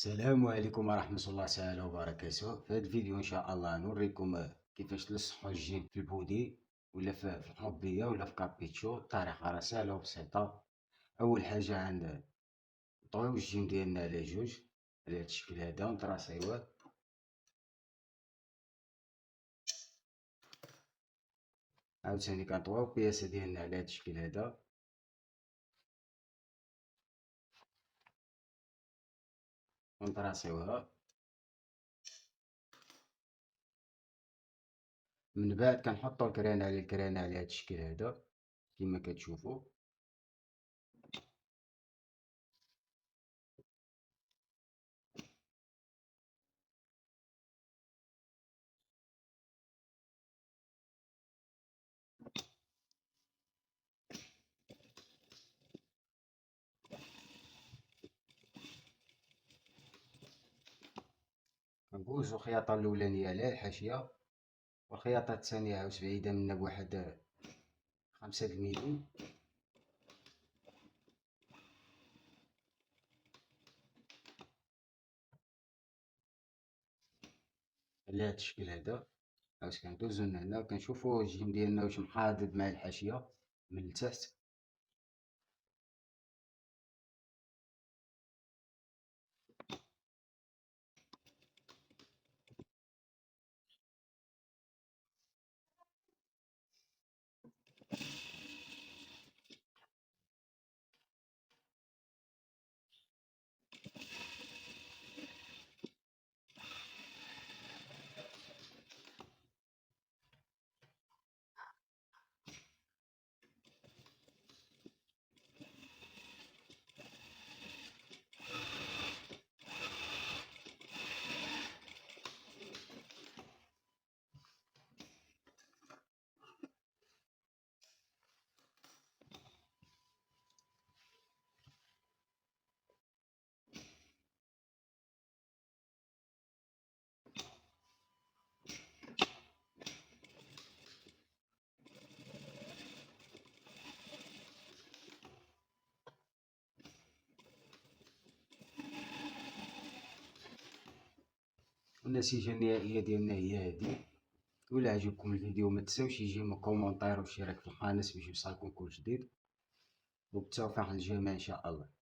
السلام عليكم ورحمة الله تعالى وبركاته. في هذا الفيديو إن شاء الله نوريكم كيفاش تلصقوا الجين في البودي ولا في الحمضية ولا في كابيتشو. الطريقة راه سهلة وبسيطة. أول حاجة نطويو الجين ديالنا على جوج على هاد الشكل هذا ونطراسيوه. عاوتاني كنطويو البياسة ديالنا على هاد الشكل هذا ونطراسيوها. من بعد كنحطو الكران على الكران على هاد الشكل هذا كما كتشوفوا. كنقوزو الخياطة الأولانية على الحاشية والخياطة الثانية عاوز بعيدة منا بواحد 5 الميلي. على هاد الشكل هذا عاوز كندوزو من هنا كنشوفو الجيم ديالنا واش محاضد مع الحاشية من التحت. والنتيجة النهائية ديالنا هي هادي. ولا عجبكم الفيديو ما تنساوش يجيو كومونتير واشتراك في القناة باش يوصلكم كل جديد، وبالتوفيق للجميع إن شاء الله.